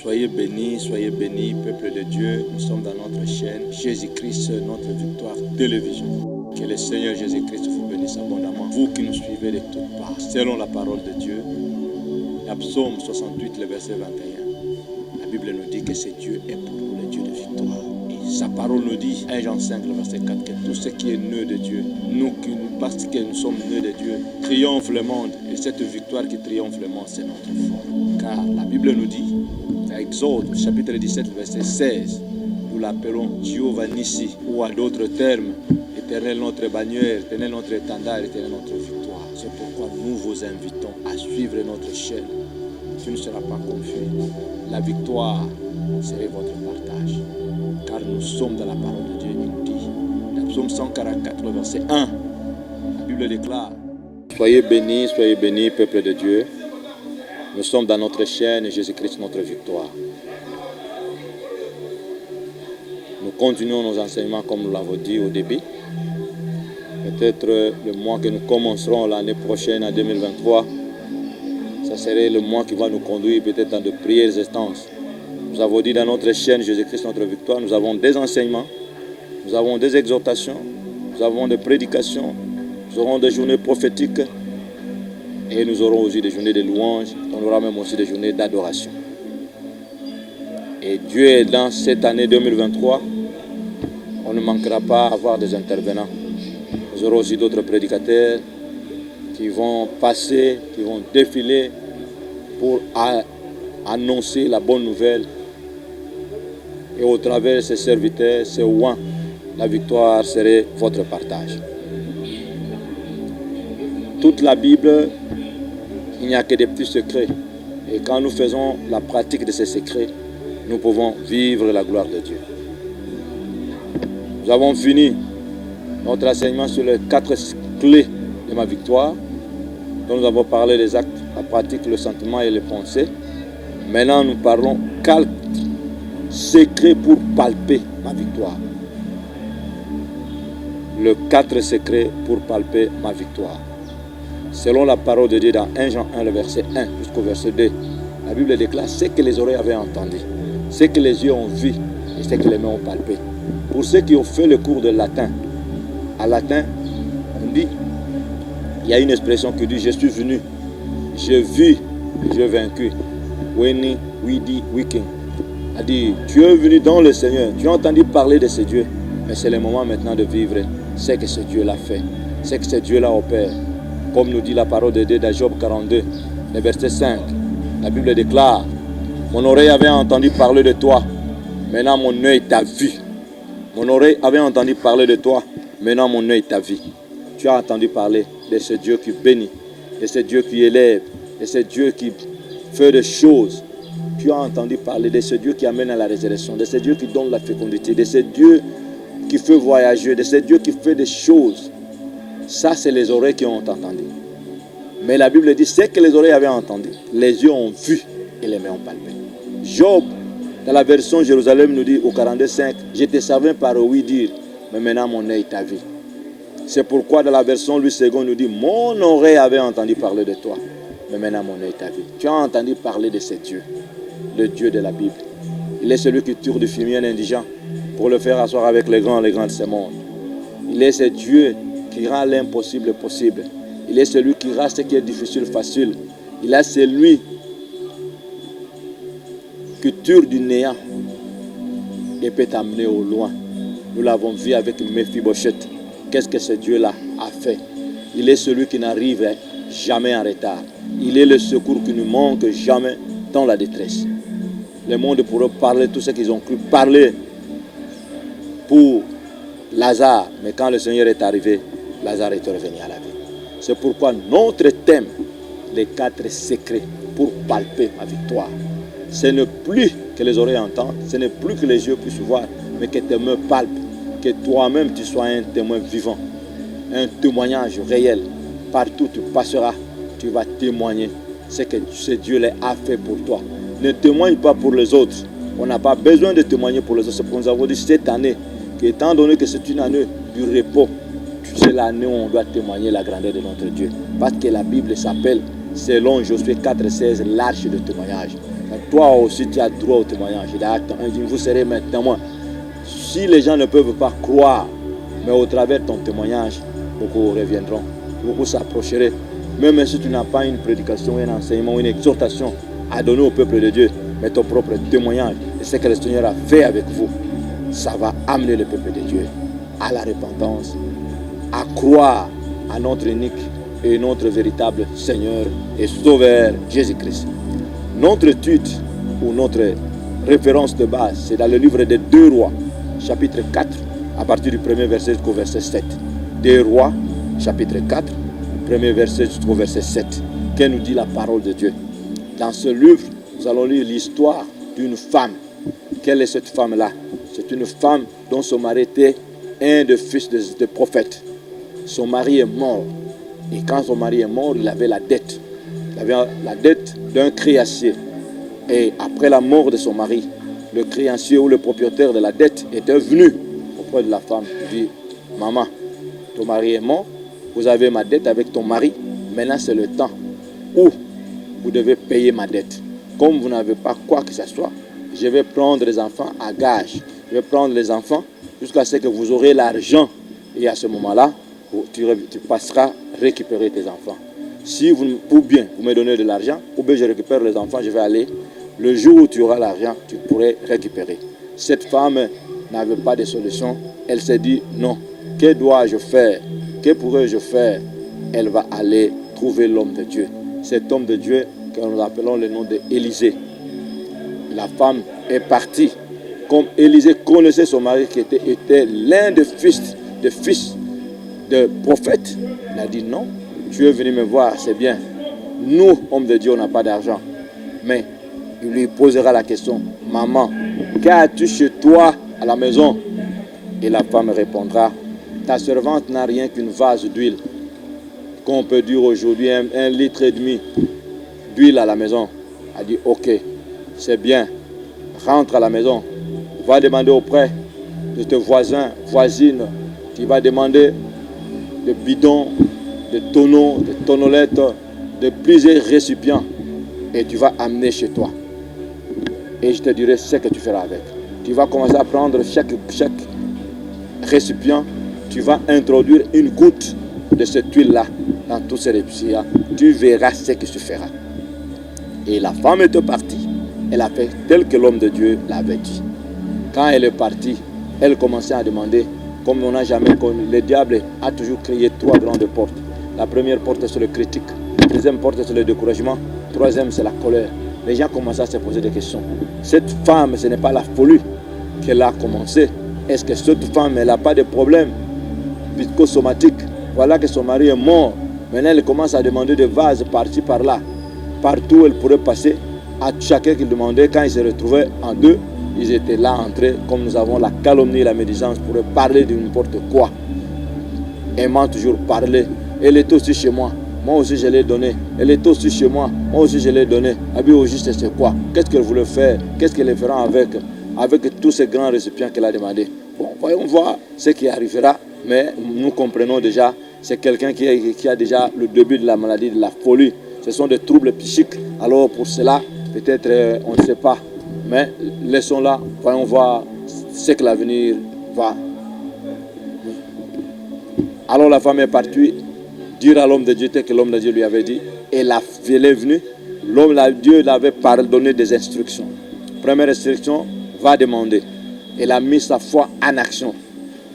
Soyez bénis, peuple de Dieu. Nous sommes dans notre chaîne Jésus-Christ, notre victoire télévision. Que le Seigneur Jésus-Christ vous bénisse abondamment. Vous qui nous suivez de toutes parts, selon la parole de Dieu. La Psaume 68, le verset 21. La Bible nous dit que ce Dieu est pour nous le Dieu de victoire. Et sa parole nous dit, 1 Jean 5, le verset 4, que tout ce qui est né de Dieu, parce que nous sommes nés de Dieu, triomphe le monde. Et cette victoire qui triomphe le monde, c'est notre foi. Car la Bible nous dit, dans Exode, chapitre 17, verset 16, nous l'appelons Jéhovah Nissi, ou à d'autres termes, Éternel notre bannière, Éternel notre étendard, Éternel notre victoire. C'est pourquoi nous vous invitons à suivre notre chaîne. Tu ne seras pas confus. La victoire serait votre partage. Car nous sommes dans la parole de Dieu. Il nous dit, dans Psaume 144, verset 1, la Bible déclare, soyez bénis, peuple de Dieu. Nous sommes dans notre chaîne, Jésus-Christ, notre victoire. Nous continuons nos enseignements comme nous l'avons dit au début. Peut-être le mois que nous commencerons l'année prochaine, en 2023, ça serait le mois qui va nous conduire peut-être dans de prières instances. Nous avons dit dans notre chaîne Jésus-Christ, notre victoire, nous avons des enseignements, nous avons des exhortations, nous avons des prédications, nous aurons des journées prophétiques et nous aurons aussi des journées de louanges, on aura même aussi des journées d'adoration. Et Dieu est dans cette année 2023, on ne manquera pas à avoir des intervenants. Nous aurons aussi d'autres prédicateurs qui vont passer, qui vont défiler pour annoncer la bonne nouvelle. Et au travers de ces serviteurs, ces oins, la victoire serait votre partage. Toute la Bible, il n'y a que des petits secrets. Et quand nous faisons la pratique de ces secrets, nous pouvons vivre la gloire de Dieu. Nous avons fini notre enseignement sur les 4 clés de ma victoire, dont nous avons parlé des actes, la pratique, le sentiment et les pensées. Maintenant, nous parlons 4 secrets pour palper ma victoire. Le 4 secrets pour palper ma victoire. Selon la parole de Dieu dans 1 Jean 1, le verset 1 jusqu'au verset 2, la Bible déclare ce que les oreilles avaient entendu, ce que les yeux ont vu et ce que les mains ont palpé. Pour ceux qui ont fait le cours de latin, à latin, on dit, il y a une expression qui dit, je suis venu, j'ai vu, j'ai vaincu. Weni, widi, wiking. A dit, tu es venu dans le Seigneur, tu as entendu parler de ce Dieu, mais c'est le moment maintenant de vivre ce que ce Dieu l'a fait, ce que ce Dieu-là opère. Comme nous dit la parole de Dieu dans Job 42, le verset 5, la Bible déclare, mon oreille avait entendu parler de toi, maintenant mon œil t'a vu. Mon oreille avait entendu parler de toi, maintenant mon œil t'a vu. Tu as entendu parler de ce Dieu qui bénit, de ce Dieu qui élève, de ce Dieu qui fait des choses. Tu as entendu parler de ce Dieu qui amène à la résurrection, de ce Dieu qui donne la fécondité, de ce Dieu qui fait voyager, de ce Dieu qui fait des choses. Ça, c'est les oreilles qui ont entendu. Mais la Bible dit, ce que les oreilles avaient entendu, les yeux ont vu et les mains ont palpé. Job, dans la version Jérusalem, nous dit au 42,5, je te savais par oui dire, mais maintenant mon œil t'a vu. C'est pourquoi dans la version Louis II nous dit, mon oreille avait entendu parler de toi, mais maintenant mon œil t'a vu. Tu as entendu parler de ce Dieu, le Dieu de la Bible. Il est celui qui tue du fumier un indigent pour le faire asseoir avec les grands de ce monde. Il est ce Dieu qui rend l'impossible possible. Il est celui qui rend ce qui est difficile facile. Il est celui qui tue du néant et peut t'amener au loin. Nous l'avons vu avec Mephibosheth. Qu'est-ce que ce Dieu-là a fait? Il est celui qui n'arrive jamais en retard. Il est le secours qui ne manque jamais dans la détresse. Le monde pourrait parler tout ce qu'ils ont cru parler pour Lazare. Mais quand le Seigneur est arrivé, Lazare est revenu à la vie. C'est pourquoi notre thème, les 4 secrets pour palper ma victoire, ce n'est plus que les oreilles entendent, ce n'est plus que les yeux puissent voir, mais que tes mains palpent, que toi-même tu sois un témoin vivant, un témoignage réel. Partout où tu passeras, tu vas témoigner ce que ce Dieu a fait pour toi. Ne témoigne pas pour les autres. On n'a pas besoin de témoigner pour les autres. C'est pour nous avons dit cette année, qu'étant donné que c'est une année du repos, c'est l'année où on doit témoigner la grandeur de notre Dieu. Parce que la Bible s'appelle, selon Josué 4,16, l'arche de témoignage. Mais toi aussi, tu as droit au témoignage. Il a dit, vous serez mes témoins. Si les gens ne peuvent pas croire, mais au travers de ton témoignage, beaucoup reviendront, beaucoup s'approcheraient. Même si tu n'as pas une prédication, un enseignement, une exhortation à donner au peuple de Dieu, mais ton propre témoignage et ce que le Seigneur a fait avec vous, ça va amener le peuple de Dieu à la repentance, à croire à notre unique et notre véritable Seigneur et Sauveur Jésus-Christ. Notre étude ou notre référence de base, c'est dans le livre des 2 Rois, chapitre 4, à partir du premier verset jusqu'au verset 7. 2 Rois, chapitre 4, premier verset jusqu'au verset 7. Que nous dit la parole de Dieu? Dans ce livre, nous allons lire l'histoire d'une femme. Quelle est cette femme-là? C'est une femme dont son mari était un des fils de prophètes. Son mari est mort. Et quand son mari est mort, il avait la dette. Il avait la dette d'un créancier. Et après la mort de son mari, le créancier ou le propriétaire de la dette était venu auprès de la femme. Il dit, maman, ton mari est mort, vous avez ma dette avec ton mari, maintenant c'est le temps où vous devez payer ma dette. Comme vous n'avez pas quoi que ce soit, je vais prendre les enfants à gage. Je vais prendre les enfants jusqu'à ce que vous aurez l'argent. Et à ce moment-là, tu passeras récupérer tes enfants. Si vous, ou bien vous me donnez de l'argent, ou bien je récupère les enfants, je vais aller. Le jour où tu auras l'argent, tu pourrais récupérer. Cette femme n'avait pas de solution. Elle s'est dit, non, que dois-je faire? Que pourrais-je faire? Elle va aller trouver l'homme de Dieu. Cet homme de Dieu que nous appelons le nom d'Élisée. La femme est partie. Comme Élisée connaissait son mari qui était l'un des fils de prophètes, il a dit non, tu es venu me voir, c'est bien. Nous, hommes de Dieu, on n'a pas d'argent. Mais il lui posera la question, maman, qu'as-tu chez toi à la maison? Et la femme répondra, ta servante n'a rien qu'une vase d'huile, qu'on peut dire aujourd'hui 1,5 litre d'huile à la maison. Elle dit, ok, c'est bien, rentre à la maison, va demander auprès de tes voisins, voisines, tu vas demander des bidons, des tonneaux, des tonnolettes, de plusieurs récipients, et tu vas amener chez toi. Et je te dirai ce que tu feras avec. Tu vas commencer à prendre chaque récipient, tu vas introduire une goutte de cette huile-là dans tous ces récipients. Tu verras ce que tu feras. Et la femme est partie. Elle a fait tel que l'homme de Dieu l'avait dit. Quand elle est partie, elle commençait à demander, comme on n'a jamais connu, le diable a toujours créé 3 grandes portes. La première porte, c'est le critique. La deuxième porte, c'est le découragement. Troisième, c'est la colère. Les gens commencent à se poser des questions. Cette femme, ce n'est pas la folie qu'elle a commencé. Est-ce que cette femme, elle n'a pas de problème psychosomatique? Voilà que son mari est mort. Maintenant, elle commence à demander des vases par-ci, par-là. Partout, elle pourrait passer. À chacun qui demandait, quand ils se retrouvaient en deux, ils étaient là entrés, comme nous avons la calomnie et la médisance, pour parler de n'importe quoi. Aimant toujours parler. Elle est aussi chez moi. Moi aussi je l'ai donné. Elle est aussi chez moi. Moi aussi je l'ai donné. Abi au juste c'est quoi? Qu'est-ce qu'elle voulait faire? Qu'est-ce qu'elle fera avec tous ces grands récipients qu'elle a demandé? Bon, voyons voir ce qui arrivera. Mais nous comprenons déjà, c'est quelqu'un qui a déjà le début de la maladie, de la folie. Ce sont des troubles psychiques. Alors pour cela, peut-être on ne sait pas. Mais laissons-la, voyons voir ce que l'avenir va. Alors la femme est partie dire à l'homme de Dieu tel que l'homme de Dieu lui avait dit. Et elle est venue. L'homme de Dieu l'avait donné des instructions. Première instruction, va demander. Elle a mis sa foi en action.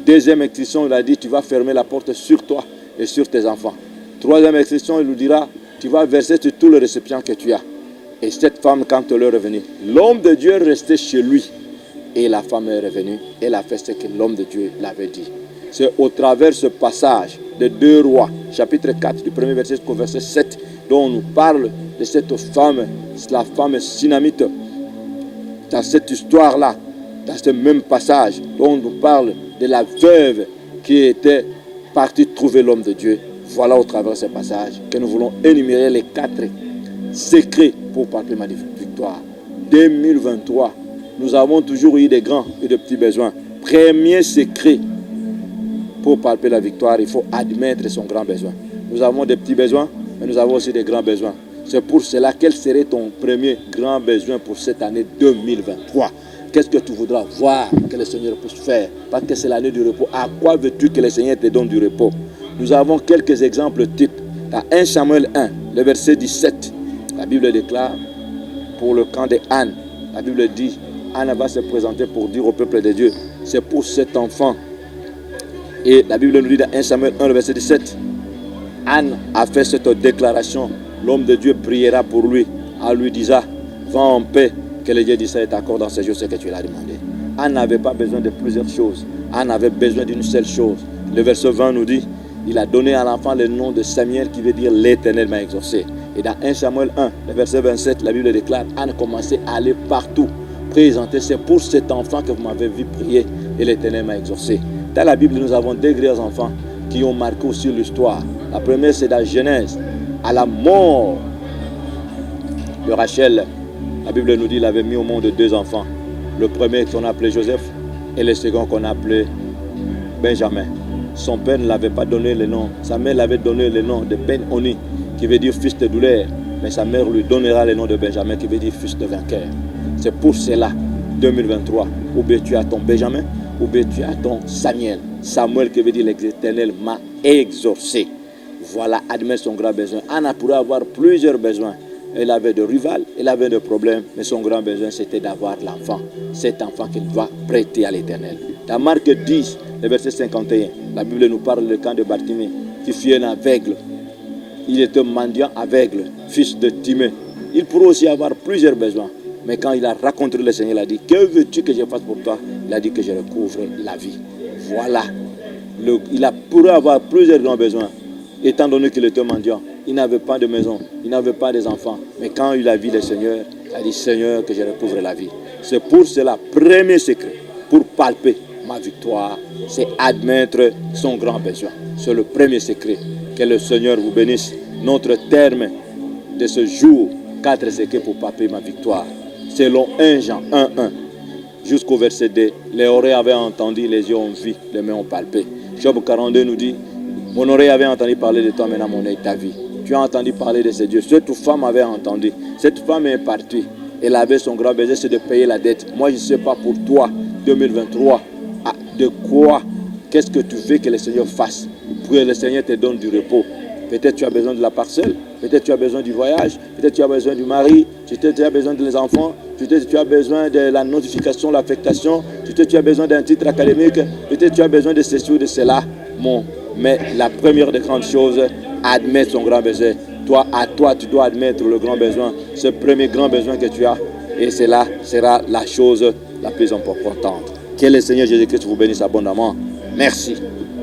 Deuxième instruction, il a dit, tu vas fermer la porte sur toi et sur tes enfants. Troisième instruction, il lui dira, tu vas verser sur tout le récipient que tu as. Et cette femme, quand elle est revenue, l'homme de Dieu restait chez lui. Et la femme est revenue. Elle a fait ce que l'homme de Dieu l'avait dit. C'est au travers de ce passage de 2 Rois, chapitre 4, du premier verset jusqu'au verset 7, dont on nous parle de cette femme, la femme Sunamite. Dans cette histoire-là, dans ce même passage, dont on nous parle de la veuve qui était partie trouver l'homme de Dieu. Voilà au travers de ce passage que nous voulons énumérer les 4 secrets pour parler ma victoire. 2023, nous avons toujours eu des grands et de petits besoins. Premier secret pour palper la victoire, il faut admettre son grand besoin. Nous avons des petits besoins, mais nous avons aussi des grands besoins. C'est pour cela, quel serait ton premier grand besoin pour cette année 2023? Qu'est-ce que tu voudras voir que le Seigneur puisse faire? Parce que c'est l'année du repos. À quoi veux-tu que le Seigneur te donne du repos? Nous avons quelques exemples types. Dans 1 Samuel 1, le verset 17, la Bible déclare, pour le camp de Anne, la Bible dit, Anne va se présenter pour dire au peuple de Dieu, c'est pour cet enfant. Et la Bible nous dit dans 1 Samuel 1, le verset 17, Anne a fait cette déclaration. L'homme de Dieu priera pour lui, en lui disant, va en paix, que le Dieu d'Israël t'accorde dans ces jours ce que tu l'as demandé. Anne n'avait pas besoin de plusieurs choses. Anne avait besoin d'une seule chose. Le verset 20 nous dit, il a donné à l'enfant le nom de Samuel qui veut dire l'Éternel m'a exaucé. Et dans 1 Samuel 1, le verset 27, la Bible déclare, Anne commençait à aller partout, présenter, c'est pour cet enfant que vous m'avez vu prier et l'Éternel m'a exaucé. Dans la Bible, nous avons deux grands enfants qui ont marqué aussi l'histoire. La première, c'est dans Genèse, à la mort de Rachel. La Bible nous dit qu'il avait mis au monde deux enfants. Le premier qu'on appelait Joseph et le second qu'on appelait Benjamin. Son père ne l'avait pas donné le nom. Sa mère l'avait donné le nom de Ben-Oni, qui veut dire fils de douleur. Mais sa mère lui donnera le nom de Benjamin, qui veut dire fils de vainqueur. C'est pour cela, 2023, ou bien tu as ton Benjamin, ou bien tu as ton Samuel. Samuel qui veut dire l'Éternel m'a exaucé. Voilà, admet son grand besoin. Anna pourrait avoir plusieurs besoins. Elle avait de rivales, elle avait de problèmes, mais son grand besoin c'était d'avoir l'enfant. Cet enfant qu'il doit prêter à l'Éternel. Dans Marc 10, le verset 51, la Bible nous parle du camp de Bartimée, qui fut un aveugle. Il était mendiant aveugle, fils de Timée. Il pourrait aussi avoir plusieurs besoins. Mais quand il a rencontré le Seigneur, il a dit, que veux-tu que je fasse pour toi? Il a dit que je recouvre la vie. Voilà. Il pourrait avoir plusieurs grands besoins. Étant donné qu'il était mendiant, il n'avait pas de maison, il n'avait pas des enfants. Mais quand il a vu le Seigneur, il a dit, Seigneur, que je recouvre la vie. C'est pour cela, premier secret, pour palper ma victoire, c'est admettre son grand besoin. C'est le premier secret. Que le Seigneur vous bénisse. Notre terme de ce jour, 4 secrets pour palper ma victoire. Selon 1 Jean 1.1, jusqu'au verset 2, les oreilles avaient entendu, les yeux ont vu, les mains ont palpé. Job 42 nous dit, mon oreille avait entendu parler de toi, maintenant mon œil t'a vu. Tu as entendu parler de ce Dieu. Cette femme avait entendu. Cette femme est partie. Elle avait son grand besoin, c'est de payer la dette. Moi, je ne sais pas pour toi, 2023, de quoi, qu'est-ce que tu veux que le Seigneur fasse pour que le Seigneur te donne du repos. Peut-être tu as besoin de la parcelle, peut-être tu as besoin du voyage, peut-être tu as besoin du mari, peut-être tu as besoin des enfants, peut-être tu as besoin de la notification, l'affectation, peut-être tu as besoin d'un titre académique, peut-être tu as besoin de ceci ou de cela. Mais la première des grandes choses, admettre son grand besoin. Toi, tu dois admettre le grand besoin, ce premier grand besoin que tu as. Et cela sera la chose la plus importante. Que le Seigneur Jésus-Christ vous bénisse abondamment. Merci.